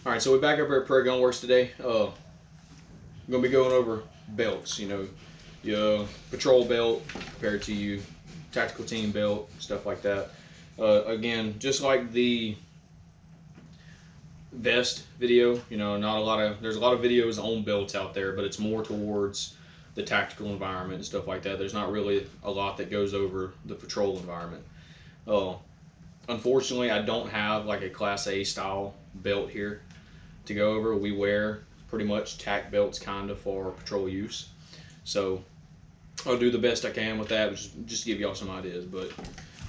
All right, so we're back up here at Prairie Gun Works today. We're gonna be going over belts. Your patrol belt compared to your tactical team belt, stuff like that. Again, just like the vest video, not a lot of there's a lot of videos on belts out there, but it's more towards the tactical environment and stuff like that. There's not really a lot that goes over the patrol environment. Uh, Unfortunately, I don't have like a Class A style belt here to go over. We wear pretty much tack belts kind of for patrol use. So I'll do the best I can with that, just to give y'all some ideas. But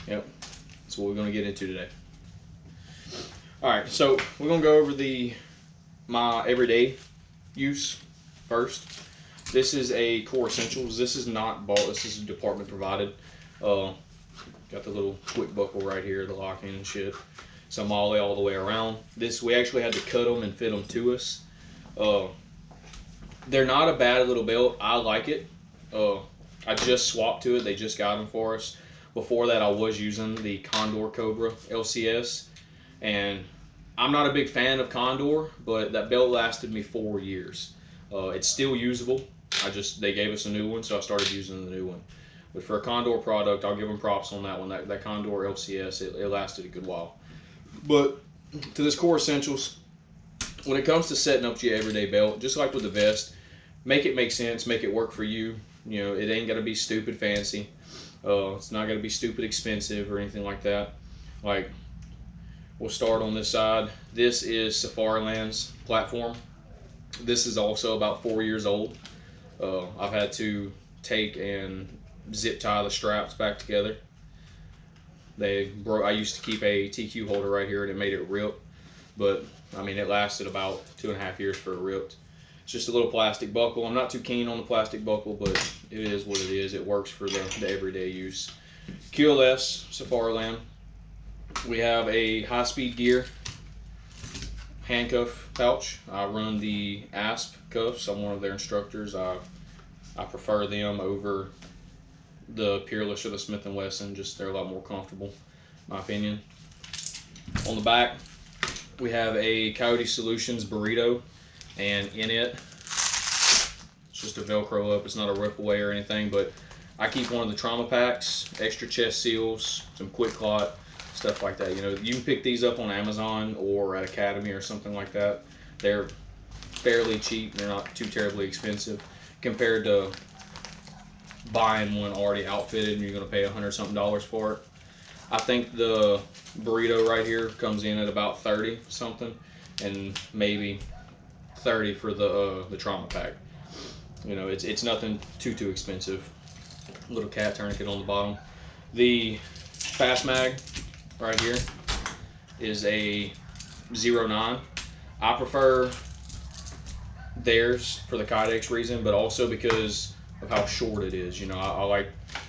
yep, that's what we're going to get into today. All right, so we're going to go over my everyday use first. This is a Core Essentials. This is not bought. This is department provided. Got the little quick buckle right here, the locking and shit. Some MOLLE all the way around. This, we actually had to cut them and fit them to us. They're not a bad little belt. I like it. I just swapped to it. They just got them for us. Before that, I was using the Condor Cobra LCS, and I'm not a big fan of Condor, but that belt lasted me 4 years. It's still usable. They gave us a new one, so I started using the new one. But for a Condor product, I'll give them props on that one. That Condor LCS, it lasted a good while. But to this Core Essentials, when it comes to setting up your everyday belt, just like with the vest, make it make sense, make it work for you. It ain't got to be stupid fancy. It's not going to be stupid expensive or anything like that. Like, we'll start on this side. This is Safariland's platform. This is also about 4 years old. I've had to take and zip tie the straps back together. I used to keep a TQ holder right here and it made it rip, but I mean it lasted about 2.5 years for it ripped. It's just a little plastic buckle. I'm not too keen on the plastic buckle, but it is what it is. It works for the everyday use. QLS Safariland. We have a high-speed gear handcuff pouch. I run the ASP cuffs. I'm one of their instructors. I prefer them over the Peerless or the Smith & Wesson. Just they're a lot more comfortable, in my opinion. On the back, we have a Coyote Solutions burrito, and in it, it's just a Velcro up. It's not a rip away or anything, but I keep one of the trauma packs, extra chest seals, some quick clot, stuff like that. You can pick these up on Amazon or at Academy or something like that. They're fairly cheap. They're not too terribly expensive compared to buying one already outfitted and you're going to pay $100-something for it. I think the burrito right here comes in at about 30 something, and maybe 30 for the trauma pack. It's nothing too expensive. Little cat tourniquet on the bottom. The fast mag right here is a 09. I prefer theirs for the Kydex reason, but also because of how short it is. I like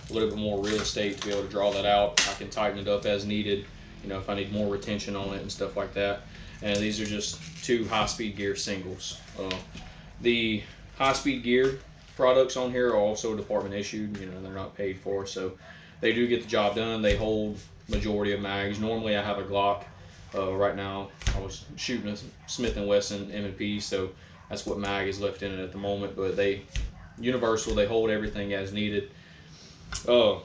a little bit more real estate to be able to draw that out. I can tighten it up as needed, if I need more retention on it and stuff like that. And these are just two high-speed gear singles. The high-speed gear products on here are also department issued. They're not paid for, so they do get the job done. They hold majority of mags. Normally I have a Glock. Right now I was shooting a Smith & Wesson M&P, so that's what mag is left in it at the moment. But universal, they hold everything as needed. You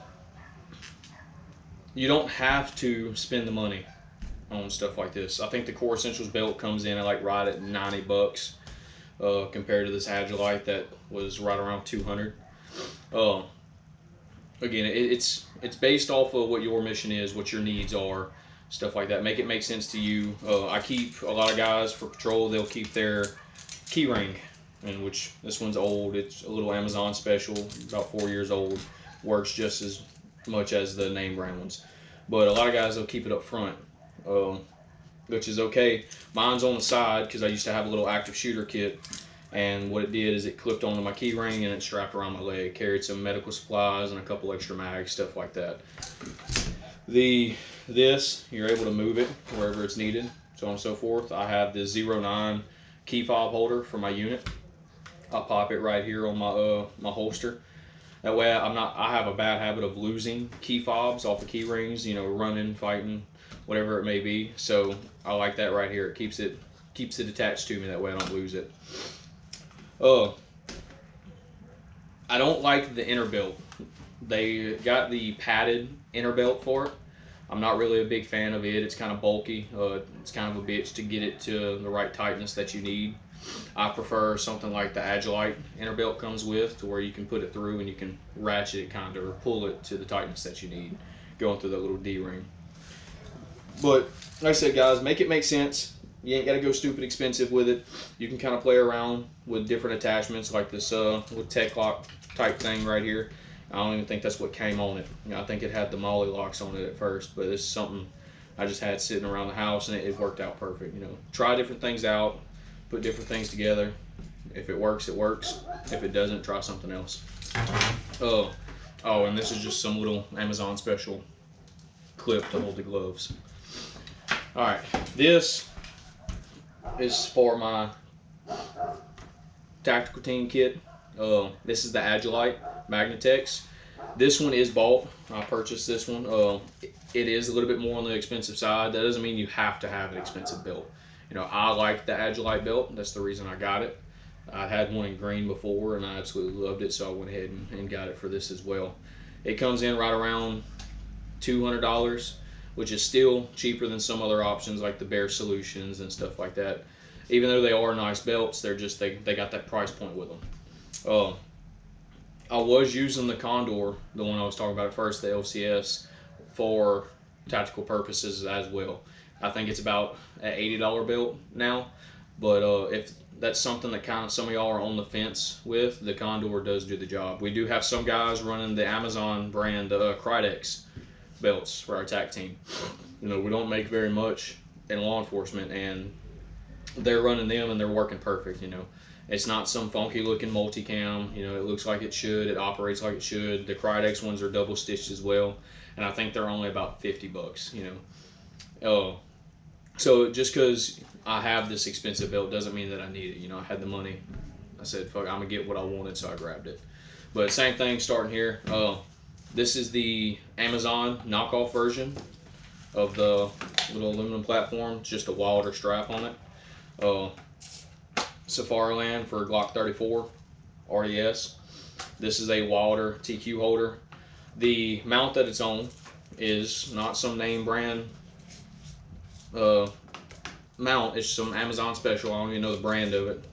don't have to spend the money on stuff like this. I think the Core Essentials belt comes in at right at $90 compared to this Agilite that was right around 200. Again, it's based off of what your mission is, what your needs are, stuff like that. Make it make sense to you. I keep a lot of guys for patrol. They'll keep their key ring, and which this one's old. It's a little Amazon special, about 4 years old. Works just as much as the name brand ones, but a lot of guys will keep it up front, which is okay. Mine's on the side because I used to have a little active shooter kit, and what it did is it clipped onto my key ring and it strapped around my leg. Carried some medical supplies and a couple extra mags, stuff like that. This you're able to move it wherever it's needed, so on and so forth. I have the 09 key fob holder for my unit. I'll pop it right here on my holster. That way I have a bad habit of losing key fobs off of key rings, running, fighting, whatever it may be. So I like that right here. It keeps keeps it attached to me. That way I don't lose it. I don't like the inner belt. They got the padded inner belt for it. I'm not really a big fan of it. It's kind of bulky. It's kind of a bitch to get it to the right tightness that you need. I prefer something like the Agilite inner belt comes with, to where you can put it through and you can ratchet it kind of, or pull it to the tightness that you need, going through that little D-ring. But like I said, guys, make it make sense. You ain't got to go stupid expensive with it. You can kind of play around with different attachments like this little tech lock type thing right here. I don't even think that's what came on it. I think it had the Molly locks on it at first, but it's something I just had sitting around the house, and it worked out perfect. Try different things out, put different things together. If it works, it works. If it doesn't, try something else. Oh, and this is just some little Amazon special clip to hold the gloves. All right, this is for my tactical team kit. This is the Agilite Magnetex. This one is bought. I purchased this one. It is a little bit more on the expensive side. That doesn't mean you have to have an expensive belt. I like the Agilite belt. That's the reason I got it. I had one in green before, and I absolutely loved it, so I went ahead and got it for this as well. It comes in right around $200, which is still cheaper than some other options like the Bear Solutions and stuff like that. Even though they are nice belts, they're just they got that price point with them. I was using the Condor, the one I was talking about at first, the LCS, for tactical purposes as well. I think it's about an $80 belt now, but if that's something that kind of some of y'all are on the fence with, the Condor does do the job. We do have some guys running the Amazon brand Krydex belts for our TAC team. We don't make very much in law enforcement, and they're running them and they're working perfect. It's not some funky looking multicam. It looks like it should. It operates like it should. The Krydex ones are double stitched as well, and I think they're only about $50. So just because I have this expensive belt doesn't mean that I need it. I had the money. I said, fuck, I'm gonna get what I wanted, so I grabbed it. But same thing starting here. This is the Amazon knockoff version of the little aluminum platform. It's just a Wilder strap on it. Safariland for Glock 34 RDS. This is a Wilder TQ holder. The mount that it's on is not some name brand mount. It's some Amazon special. I don't even know the brand of it.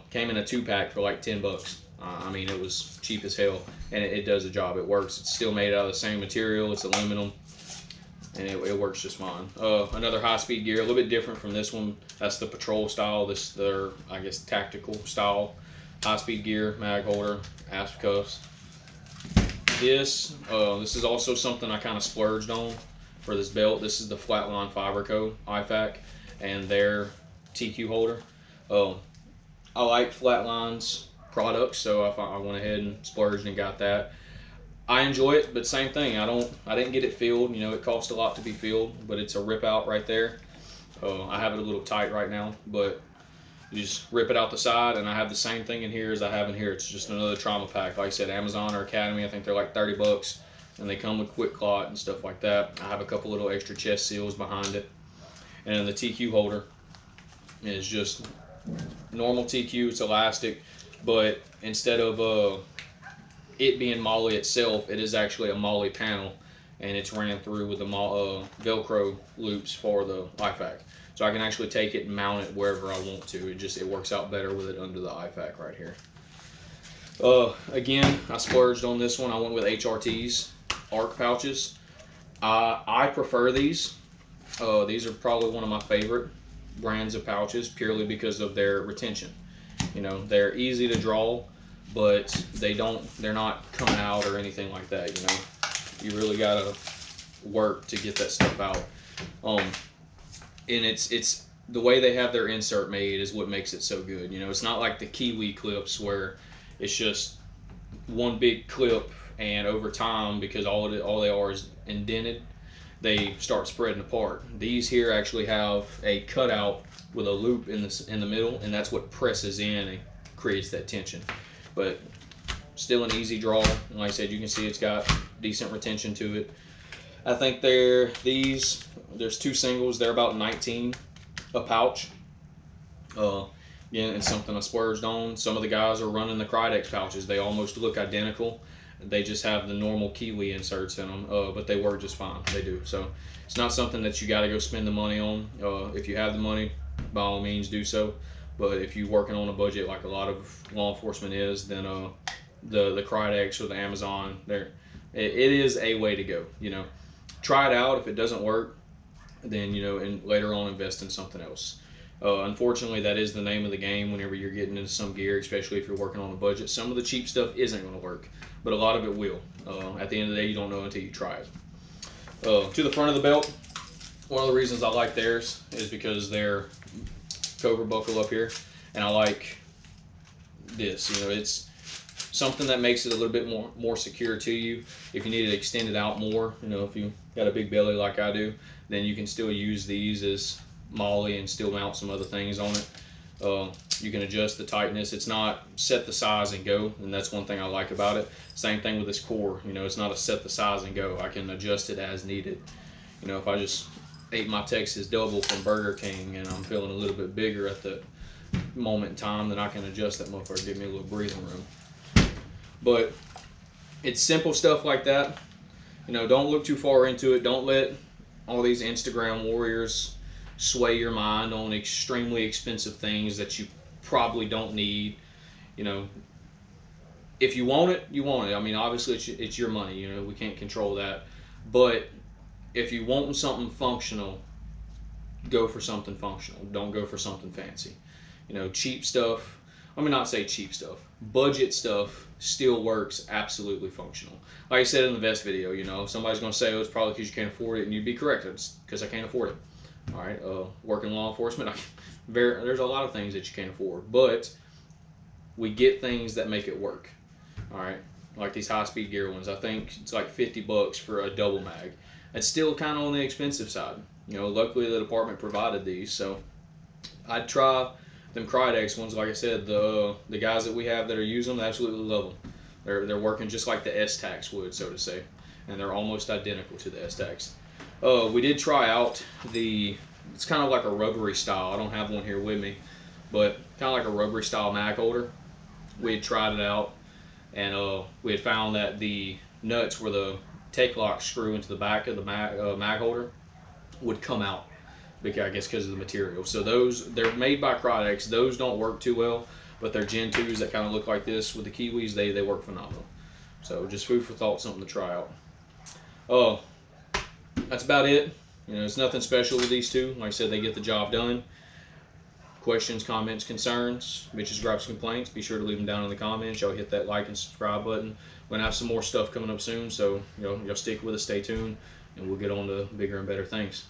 Came in a 2-pack for like $10. I mean, it was cheap as hell, and it does the job. It works. It's still made out of the same material. It's aluminum, and it works just fine. Another high-speed gear, a little bit different from this one. That's the patrol style. This their, I guess, tactical style. High-speed gear, mag holder, asp cuffs. This is also something I kind of splurged on for this belt. This is the Flatline Fiberco IFAC and their TQ holder. I like Flatline's products, so I went ahead and splurged and got that. I enjoy it, but same thing. I didn't get it filled. It cost a lot to be filled, but it's a rip out right there. I have it a little tight right now, but you just rip it out the side, and I have the same thing in here as I have in here. It's just another trauma pack. Like I said, Amazon or Academy, I think they're like $30, and they come with quick clot and stuff like that. I have a couple little extra chest seals behind it, and the TQ holder is just normal TQ. It's elastic, but instead of it being MOLLE itself, it is actually a MOLLE panel, and it's ran through with the Velcro loops for the IFAC. So I can actually take it and mount it wherever I want to. It works out better with it under the IFAC right here. Again, I splurged on this one. I went with HRT's ARC pouches. I prefer these. These are probably one of my favorite brands of pouches, purely because of their retention. They're easy to draw, but they're not coming out or anything like that. You really gotta work to get that stuff out. And it's the way they have their insert made is what makes it so good. It's not like the Kiwi clips where it's just one big clip, and over time, because all they are is indented, they start spreading apart. These here actually have a cutout with a loop in the middle, and that's what presses in and creates that tension. But still an easy draw, and like I said, you can see it's got decent retention to it. I think there's 2 singles. They're about $19 a pouch. Uh, Again, it's something I splurged on. Some of the guys are running the Krydex pouches. They almost look identical. They just have the normal Kiwi inserts in them, but they work just fine. They do. So it's not something that you got to go spend the money on. If you have the money, by all means do so. But if you're working on a budget like a lot of law enforcement is, then the Krydex or the Amazon, it is a way to go. Try it out. If it doesn't work, then and later on invest in something else. Unfortunately, that is the name of the game whenever you're getting into some gear, especially if you're working on a budget. Some of the cheap stuff isn't going to work, but a lot of it will. At the end of the day, you don't know until you try it. To the front of the belt, one of the reasons I like theirs is because they're Cobra buckle up here, and I like this. It's something that makes it a little bit more secure to you. If you need to extend it out more, if you got a big belly like I do, then you can still use these as molly and still mount some other things on it. You can adjust the tightness. It's not set the size and go, and that's one thing I like about it. Same thing with this core. It's not a set the size and go. I can adjust it as needed. If I just ate my Texas double from Burger King and I'm feeling a little bit bigger at the moment in time, then I can adjust that motherfucker, give me a little breathing room. But it's simple stuff like that. Don't look too far into it. Don't let all these Instagram warriors sway your mind on extremely expensive things that you probably don't need. If you want it, you want it. I mean, obviously it's your money. We can't control that. But if you want something functional, go for something functional. Don't go for something fancy. Cheap stuff. Let me not say cheap stuff. Budget stuff still works absolutely functional. Like I said in the vest video, somebody's going to say, oh, it's probably because you can't afford it, and you'd be correct. It's because I can't afford it. All right, working law enforcement, there's a lot of things that you can't afford, but we get things that make it work. All right, like these high-speed gear ones. I think it's like $50 for a double mag. It's still kind of on the expensive side. Luckily the department provided these, so I'd try them Krydex ones. Like I said, the guys that we have that are using them absolutely love them. They're working just like the S-Tax would, so to say, and they're almost identical to the S-Tax. We did try out it's kind of like a rubbery style. I don't have one here with me, but kind of like a rubbery style mag holder. We had tried it out, and we had found that the nuts where the take lock screw into the back of the mag holder would come out, because I guess because of the material. So they're made by Krydex. Those don't work too well, but they're Gen 2s that kind of look like this with the Kiwis. They work phenomenal. So just food for thought, something to try out. That's about it. It's nothing special with these two. Like I said, they get the job done. Questions, comments, concerns, bitches, gripes, complaints, be sure to leave them down in the comments. Y'all hit that like and subscribe button. We're going to have some more stuff coming up soon, so y'all stick with us, stay tuned, and we'll get on to bigger and better things.